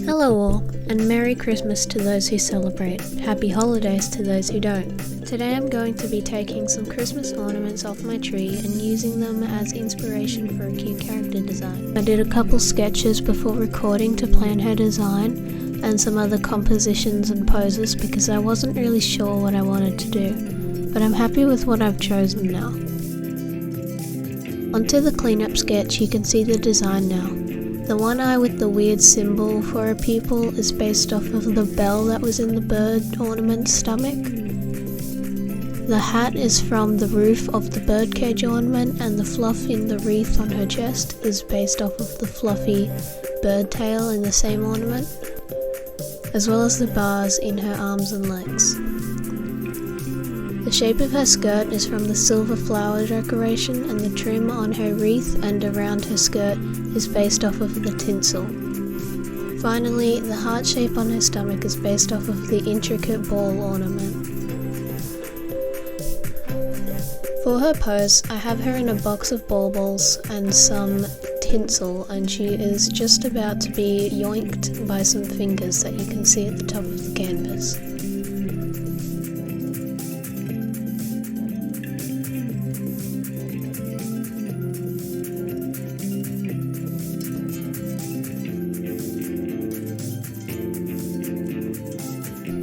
Hello all, and Merry Christmas to those who celebrate. Happy holidays to those who don't. Today I'm going to be taking some Christmas ornaments off my tree and using them as inspiration for a cute character design. I did a couple sketches before recording to plan her design and some other compositions and poses because I wasn't really sure what I wanted to do, but I'm happy with what I've chosen now. Onto the cleanup sketch, you can see the design now. The one eye with the weird symbol for a pupil is based off of the bell that was in the bird ornament's stomach. The hat is from the roof of the birdcage ornament, and the fluff in the wreath on her chest is based off of the fluffy bird tail in the same ornament, as well as the bars in her arms and legs. The shape of her skirt is from the silver flower decoration, and the trim on her wreath and around her skirt is based off of the tinsel. Finally, the heart shape on her stomach is based off of the intricate ball ornament. For her pose, I have her in a box of baubles and some tinsel, and she is just about to be yoinked by some fingers that you can see at the top of the canvas.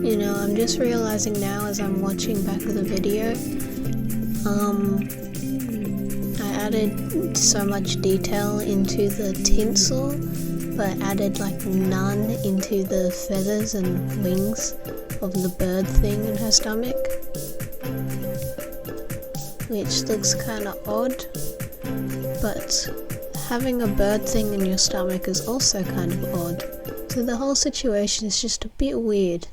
You know, I'm just realizing now as I'm watching back the video, I added so much detail into the tinsel, but added like none into the feathers and wings of the bird thing in her stomach, which looks kind of odd, but having a bird thing in your stomach is also kind of odd, so the whole situation is just a bit weird.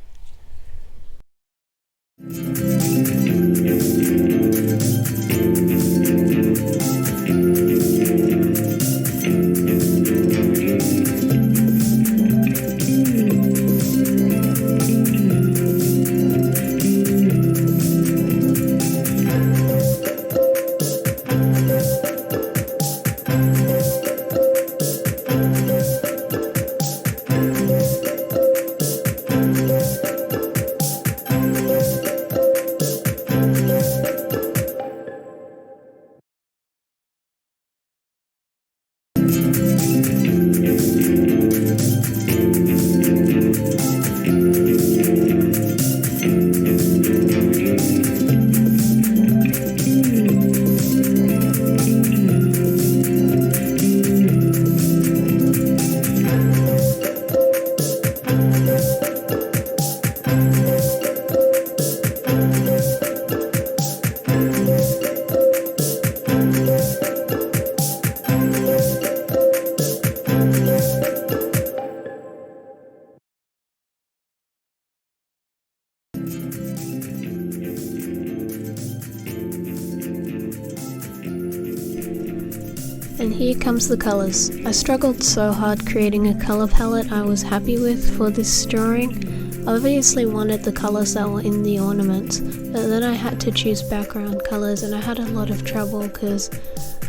And here comes the colours. I struggled so hard creating a colour palette I was happy with for this drawing. I obviously wanted the colours that were in the ornaments, but then I had to choose background colours, and I had a lot of trouble because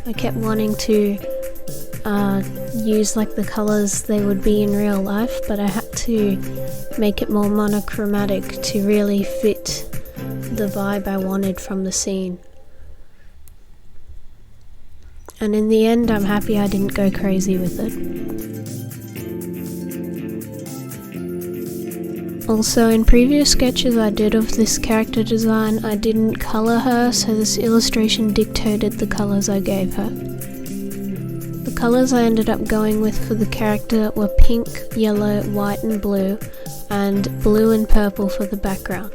I kept wanting to use like the colours they would be in real life, but I had to make it more monochromatic to really fit the vibe I wanted from the scene. And in the end, I'm happy I didn't go crazy with it. Also, in previous sketches I did of this character design, I didn't colour her, so this illustration dictated the colours I gave her. The colours I ended up going with for the character were pink, yellow, white and blue and purple for the background.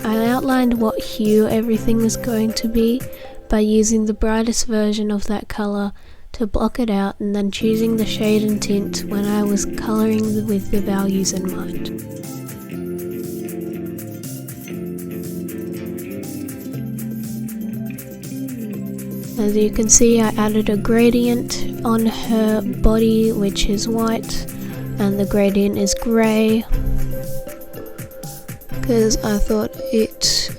I outlined what hue everything was going to be by using the brightest version of that colour to block it out, and then choosing the shade and tint when I was colouring with the values in mind. As you can see, I added a gradient on her body which is white, and the gradient is grey because I thought it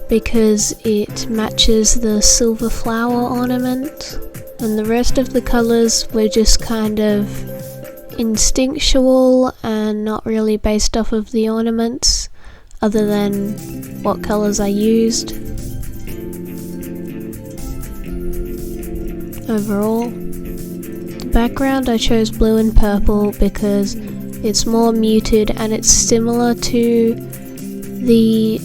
because it matches the silver flower ornament, and the rest of the colours were just kind of instinctual and not really based off of the ornaments, other than what colours I used. Overall, the background I chose blue and purple because it's more muted and it's similar to the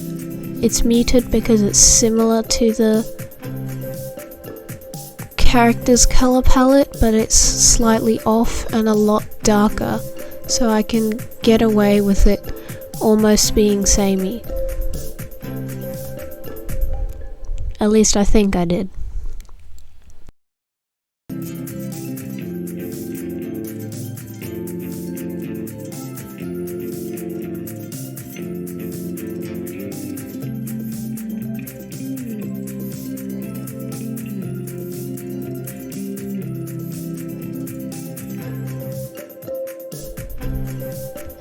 character's colour palette, but it's slightly off and a lot darker, so I can get away with it almost being samey. At least I think I did.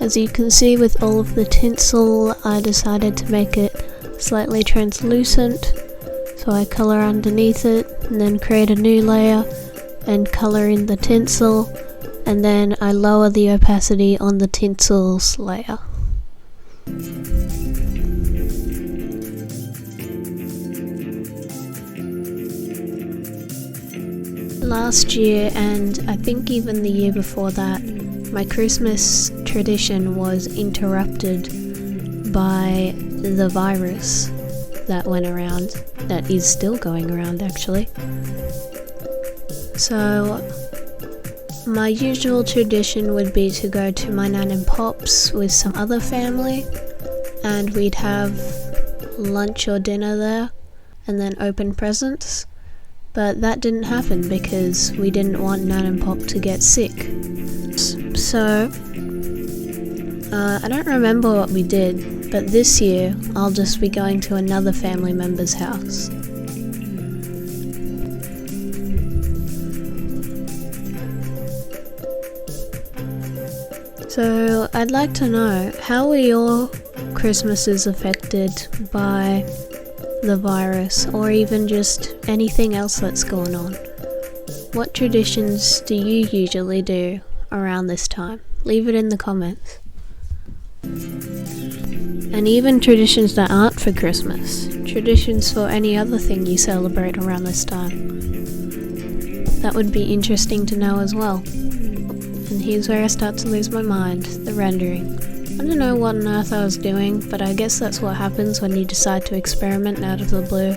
As you can see with all of the tinsel, I decided to make it slightly translucent, so I colour underneath it and then create a new layer and colour in the tinsel, and then I lower the opacity on the tinsels layer. Last year, and I think even the year before that, my Christmas tradition was interrupted by the virus that went around, that is still going around actually. So my usual tradition would be to go to my nan and pop's with some other family, and we'd have lunch or dinner there and then open presents. But that didn't happen because we didn't want nan and pop to get sick. So I don't remember what we did, but this year I'll just be going to another family member's house. So I'd like to know, how were your Christmases affected by the virus, or even just anything else that's going on? What traditions do you usually do around this time? Leave it in the comments. And even traditions that aren't for Christmas, traditions for any other thing you celebrate around this time. That would be interesting to know as well. And here's where I start to lose my mind, the rendering. I don't know what on earth I was doing, but I guess that's what happens when you decide to experiment out of the blue.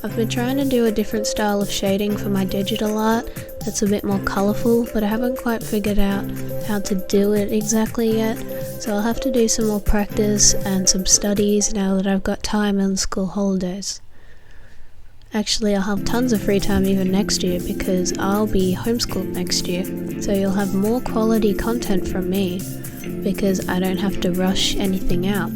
I've been trying to do a different style of shading for my digital art that's a bit more colourful, but I haven't quite figured out how to do it exactly yet, so I'll have to do some more practice and some studies now that I've got time in the school holidays. Actually, I'll have tons of free time even next year because I'll be homeschooled next year, so you'll have more quality content from me because I don't have to rush anything out.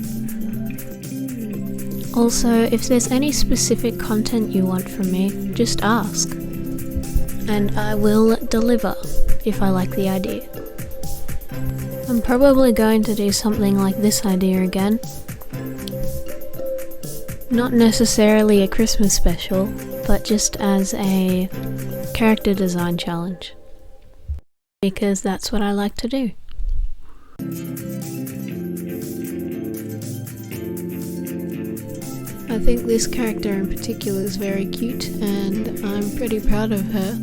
Also, if there's any specific content you want from me, just ask, and I will deliver if I like the idea. I'm probably going to do something like this idea again. Not necessarily a Christmas special, but just as a character design challenge, because that's what I like to do. I think this character in particular is very cute and I'm pretty proud of her.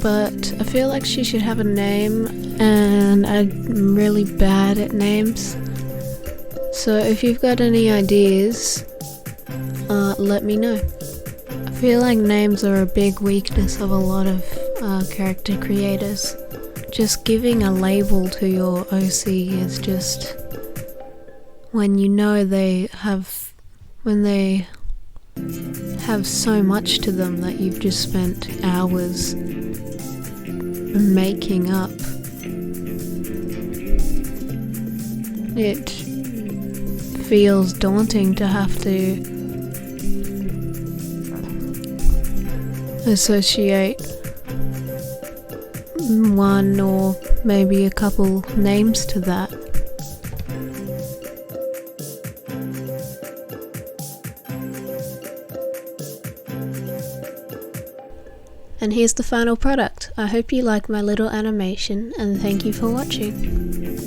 But I feel like she should have a name, and I'm really bad at names. So if you've got any ideas, let me know. I feel like names are a big weakness of a lot of character creators. Just giving a label to your OC is just, when you know they have so much to them that you've just spent hours making up. It feels daunting to have to associate one or maybe a couple names to that. And here's the final product. I hope you like my little animation, and thank you for watching.